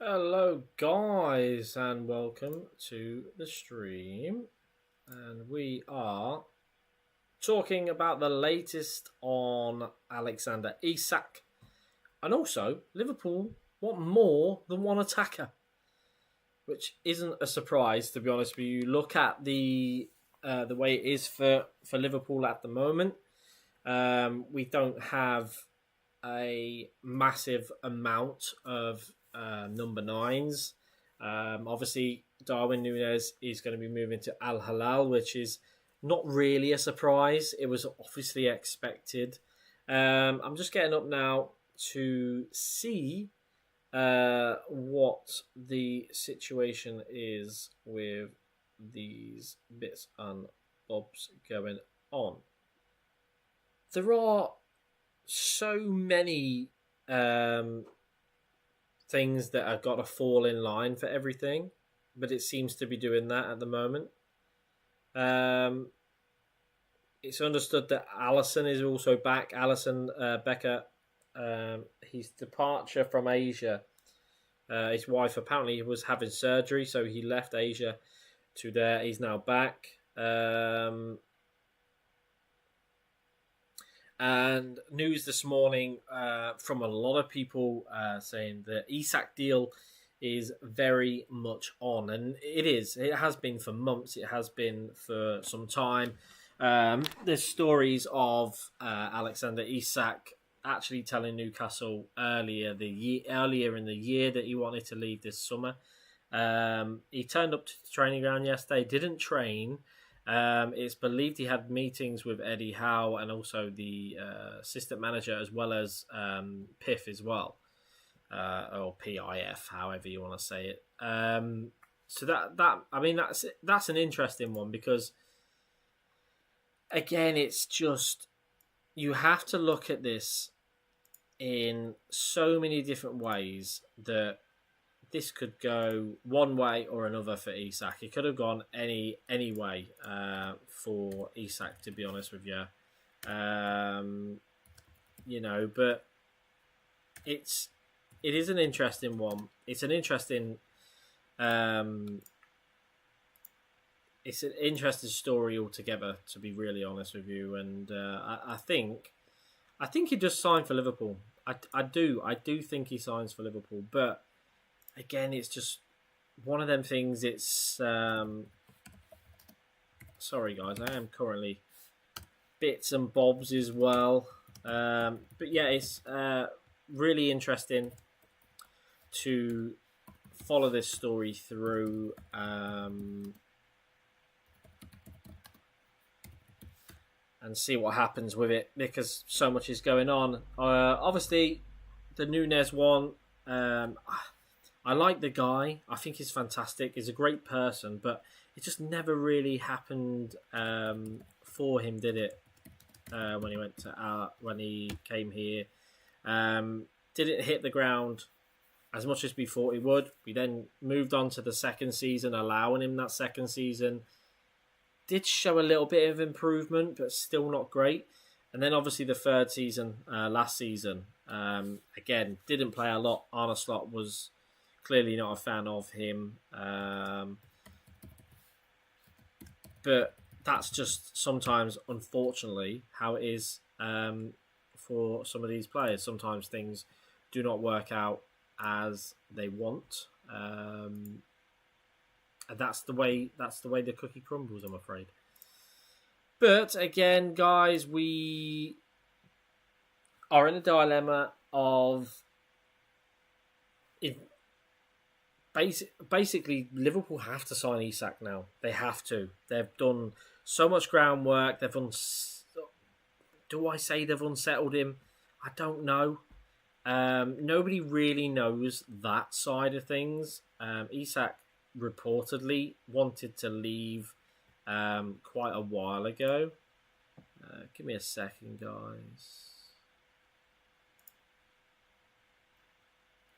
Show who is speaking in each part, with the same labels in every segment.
Speaker 1: Hello, guys, and welcome to the stream. And we are talking about the latest on Alexander Isak, and also Liverpool want more than one attacker, which isn't a surprise to be honest with you. Look at the way it is for Liverpool at the moment. We don't have a massive amount of number nines. Obviously, Darwin Núñez is going to be moving to Al Hilal, which is not really a surprise. It was obviously expected. I'm just getting up now to see what the situation is with these bits and bobs going on. There are so many things that have got to fall in line for everything, but it seems to be doing that at the moment. It's understood that Allison is also back. Allison Becker, his departure from Asia. His wife apparently was having surgery, so he left Asia to there. He's now back. And news this morning from a lot of people saying the Isak deal is very much on. And it is. It has been for months. It has been for some time. There's stories of Alexander Isak actually telling Newcastle earlier in the year that he wanted to leave this summer. He turned up to the training ground yesterday, didn't train. It's believed he had meetings with Eddie Howe and also the assistant manager, as well as PIF as well, or PIF, however you want to say it. So that's an interesting one because, again, it's just you have to look at this in so many different ways that this could go one way or another for Isak. It could have gone any way for Isak, to be honest with you. But it is an interesting one. It's an interesting story altogether, to be really honest with you. And I think he just signed for Liverpool. I do think he signs for Liverpool, but again, it's just one of them things. It's sorry guys, I am currently bits and bobs as well. But yeah, it's really interesting to follow this story through. And see what happens with it because so much is going on. Obviously, the Núñez one. I like the guy. I think he's fantastic. He's a great person, but it just never really happened for him, did it? When he came here, didn't hit the ground as much as we thought he would. We then moved on to the second season, allowing him that second season. Did show a little bit of improvement, but still not great. And then obviously the third season, last season, again, didn't play a lot. Arne Slot was clearly not a fan of him. But that's just sometimes, unfortunately, how it is for some of these players. Sometimes things do not work out as they want. And that's the way the cookie crumbles, I'm afraid. But again, guys, we are in a dilemma of basically Liverpool have to sign Isak now. They have to. They've done so much groundwork. Do I say they've unsettled him? I don't know. Nobody really knows that side of things. Isak reportedly wanted to leave quite a while ago. Give me a second, guys.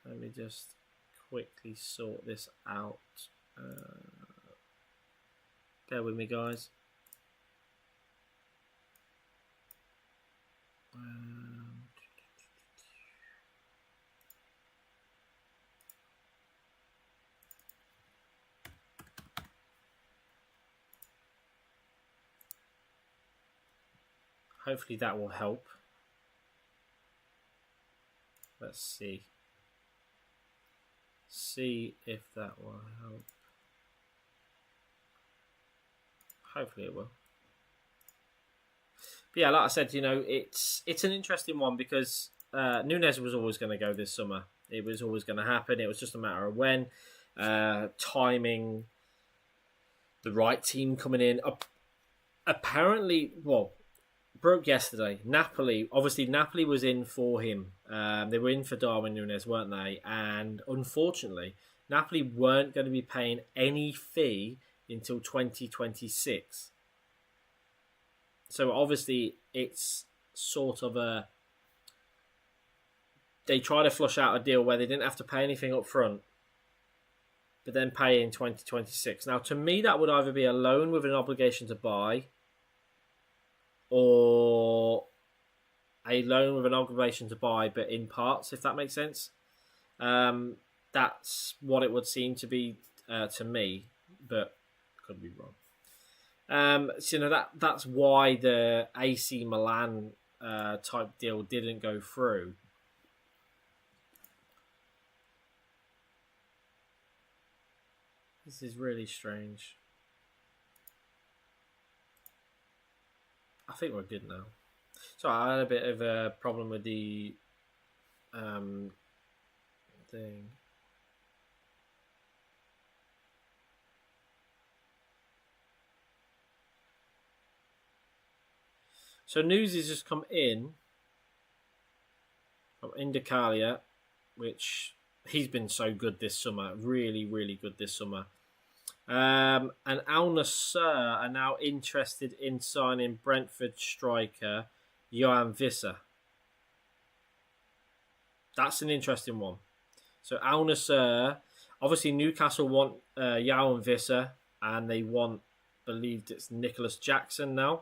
Speaker 1: Let me just quickly sort this out. Bear with me, guys. Hopefully that will help. Let's see. See if that will help. Hopefully it will. But yeah, like I said, it's an interesting one because Nunes was always going to go this summer. It was always going to happen. It was just a matter of when. Timing, the right team coming in. Apparently, broke yesterday. Napoli was in for him. They were in for Darwin Nunes, weren't they? And unfortunately, Napoli weren't going to be paying any fee until 2026. So obviously, it's sort of they try to flush out a deal where they didn't have to pay anything up front, but then pay in 2026. Now, to me, that would either be a loan with an obligation to buy, or a loan with an obligation to buy, but in parts, if that makes sense. That's what it would seem to be to me, but could be wrong. So that's why the AC Milan type deal didn't go through. This is really strange. I think we're good now. So I had a bit of a problem with the thing. So news has just come in from Indicalia, which he's been so good this summer. Really, really good this summer. And Al Nassr are now interested in signing Brentford striker Johan Visser. That's an interesting one. So Al Nassr, obviously Newcastle want Johan Visser, and they want, believed it's Nicholas Jackson now.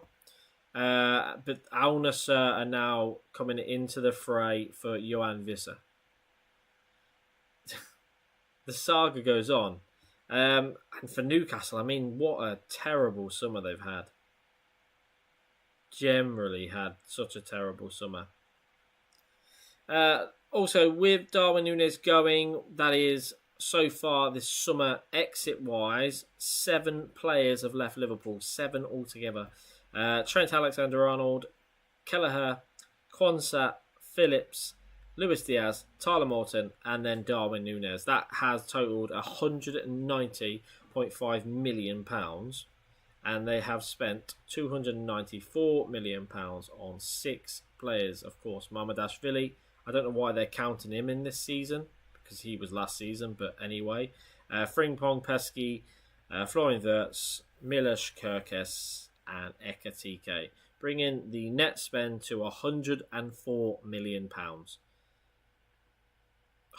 Speaker 1: But Al Nassr are now coming into the fray for Johan Visser. The saga goes on. And for Newcastle, I mean, what a terrible summer they've had. Generally had such a terrible summer. Also, with Darwin Nunes going, that is, so far this summer, exit-wise, 7 players have left Liverpool. 7 altogether. Trent Alexander-Arnold, Kelleher, Quansah, Phillips, Luis Diaz, Tyler Morton, and then Darwin Nunes. That has totaled £190.5 million, and they have spent £294 million on 6 players. Of course, Mamadashvili. I don't know why they're counting him in this season, because he was last season, but anyway. Frimpong Pesky, Florian Wirtz, Milos Kerkez, and Ekatike, bringing the net spend to £104 million.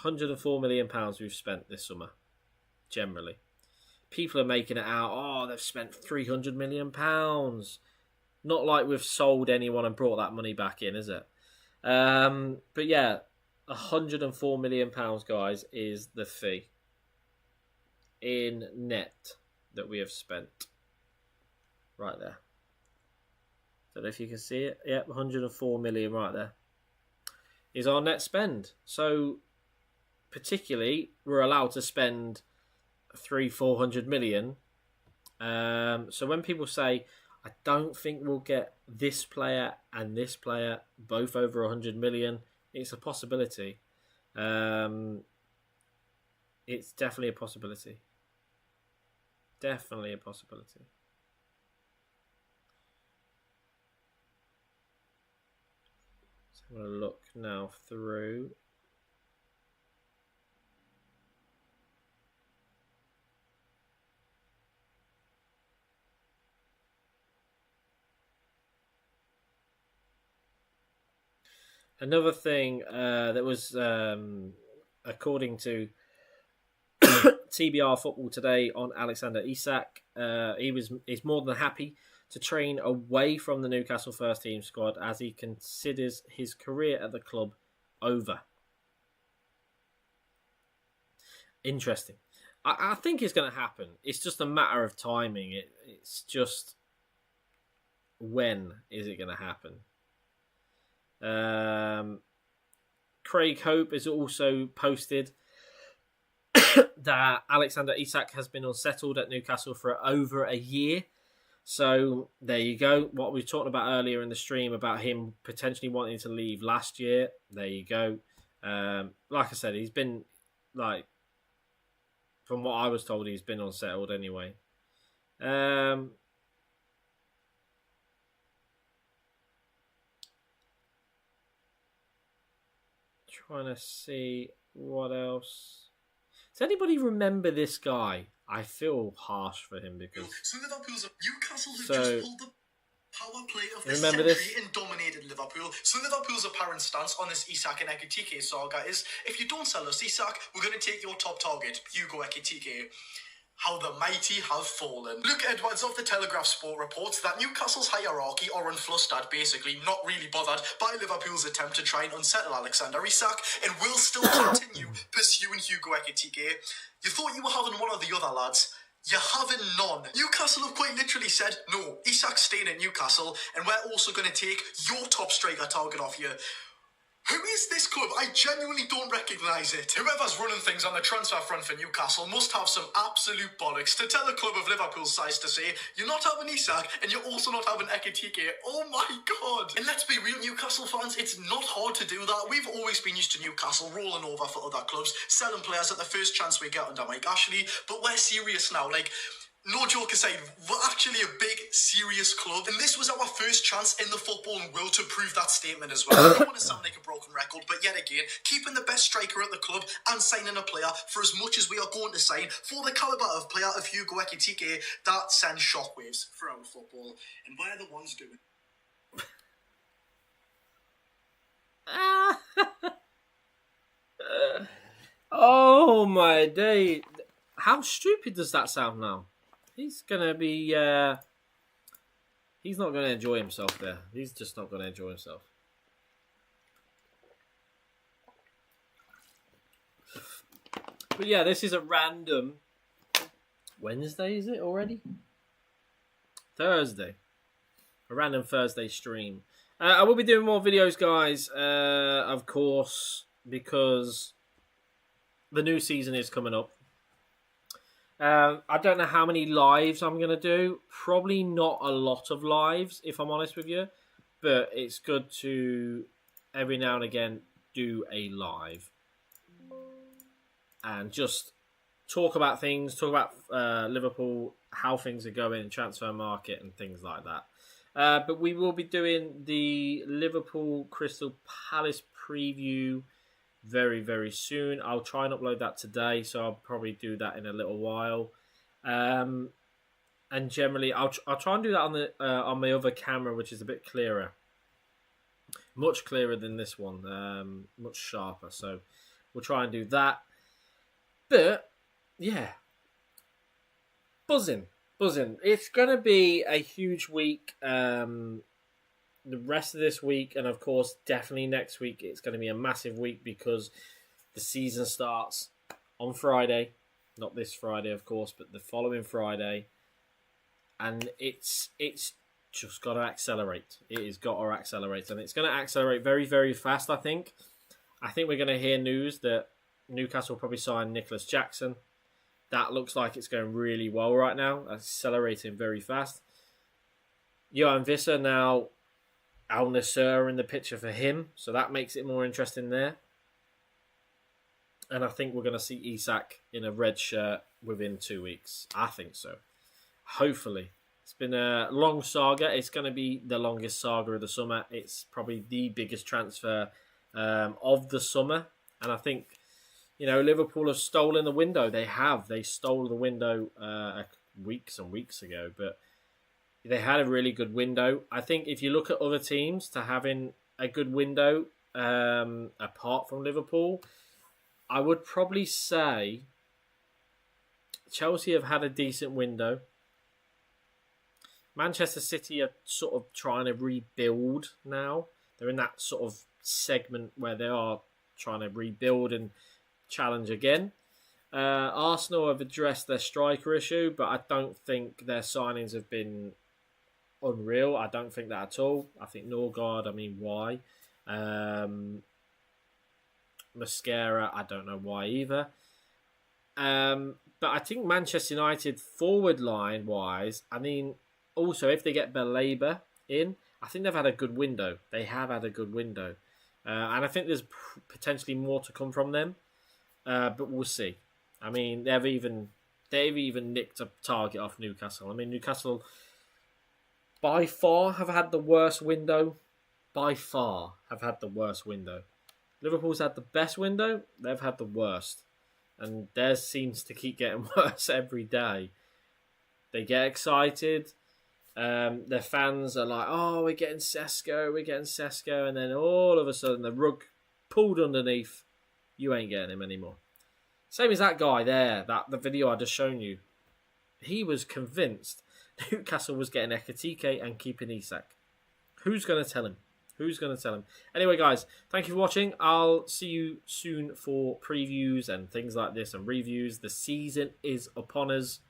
Speaker 1: £104 million we've spent this summer, generally. People are making it out, they've spent £300 million. Not like we've sold anyone and brought that money back in, is it? But yeah, £104 million, guys, is the fee in net that we have spent. Right there. Don't know if you can see it. Yep, 104 million right there is our net spend. So, particularly, we're allowed to spend 400 million. So when people say, I don't think we'll get this player and this player both over 100 million, it's a possibility. It's definitely a possibility. Definitely a possibility. I'm going to look now through. Another thing that was, according to TBR Football Today on Alexander Isak, he's more than happy to train away from the Newcastle first team squad as he considers his career at the club over. Interesting. I think it's going to happen. It's just a matter of timing. It's just when is it going to happen? Craig Hope has also posted that Alexander Isak has been unsettled at Newcastle for over a year. So there you go. What we talked about earlier in the stream about him potentially wanting to leave last year. There you go. Like I said, he's been from what I was told, he's been unsettled anyway. Trying to see what else. Does anybody remember this guy? I feel harsh for him because
Speaker 2: Newcastle have just pulled the power play of the century and dominated Liverpool. So Liverpool's apparent stance on this Isak and Ekitike saga is, if you don't sell us Isak, we're going to take your top target, Hugo Ekitike. How the mighty have fallen. Luke Edwards of the Telegraph Sport reports that Newcastle's hierarchy are unflustered, basically not really bothered by Liverpool's attempt to try and unsettle Alexander Isak, and will still continue pursuing Hugo Ekitike. You thought you were having one of the other lads. You're having none. Newcastle have quite literally said, no, Isak's staying at Newcastle, and we're also going to take your top striker target off you. Who is this club? I genuinely don't recognise it. Whoever's running things on the transfer front for Newcastle must have some absolute bollocks to tell a club of Liverpool's size to say, you're not having Isak and you're also not having Ekitike. Oh my God. And let's be real, Newcastle fans, it's not hard to do that. We've always been used to Newcastle rolling over for other clubs, selling players at the first chance we get under Mike Ashley, but we're serious now. No joke aside, we're actually a big, serious club, and this was our first chance in the footballing world to prove that statement as well. I don't want to sound like a broken record, but yet again, keeping the best striker at the club and signing a player for as much as we are going to sign for the calibre of player of Hugo Ekitike, that sends shockwaves for our football, and we're the ones doing
Speaker 1: it. Oh my day. How stupid does that sound now? He's gonna be. He's not gonna enjoy himself there. He's just not gonna enjoy himself. But yeah, this is a random Wednesday. Is it already? Thursday. A random Thursday stream. I will be doing more videos, guys. Of course, because the new season is coming up. I don't know how many lives I'm going to do. Probably not a lot of lives, if I'm honest with you. But it's good to, every now and again, do a live. And just talk about things. Talk about Liverpool, how things are going, transfer market, and things like that. But we will be doing the Liverpool Crystal Palace preview very, very soon. I'll try and upload that today, so I'll probably do that in a little while. And generally, I'll try and do that on my other camera, which is a bit clearer, much clearer than this one, much sharper. So we'll try and do that. But yeah, buzzing. It's gonna be a huge week. The rest of this week, and of course, definitely next week, it's going to be a massive week because the season starts on Friday. Not this Friday, of course, but the following Friday. And it's just got to accelerate. It has got to accelerate. And it's going to accelerate very, very fast, I think. I think we're going to hear news that Newcastle will probably sign Nicholas Jackson. That looks like it's going really well right now. Accelerating very fast. Johan Visser now... Al Nassr in the picture for him, so that makes it more interesting there. And I think we're going to see Isak in a red shirt within 2 weeks. I think so. Hopefully. It's been a long saga. It's going to be the longest saga of the summer. It's probably the biggest transfer of the summer. And I think, Liverpool have stolen the window. They have. They stole the window weeks and weeks ago, but they had a really good window. I think if you look at other teams to having a good window, apart from Liverpool, I would probably say Chelsea have had a decent window. Manchester City are sort of trying to rebuild now. They're in that sort of segment where they are trying to rebuild and challenge again. Arsenal have addressed their striker issue, but I don't think their signings have been unreal. I don't think that at all. I think Norgard, why? Mascara, I don't know why either. But I think Manchester United forward line wise, I mean, also if they get Belabor in, I think they've had a good window. They have had a good window. And I think there's potentially more to come from them. But we'll see. I mean, they've even nicked a target off Newcastle. I mean, Newcastle by far have had the worst window. By far have had the worst window. Liverpool's had the best window. They've had the worst. And theirs seems to keep getting worse every day. They get excited. Their fans are like, oh, we're getting Sesko. And then all of a sudden, the rug pulled underneath. You ain't getting him anymore. Same as that guy there, the video I just shown you. He was convinced Newcastle was getting Ekitike and keeping Isak. Who's going to tell him? Anyway, guys, thank you for watching. I'll see you soon for previews and things like this and reviews. The season is upon us.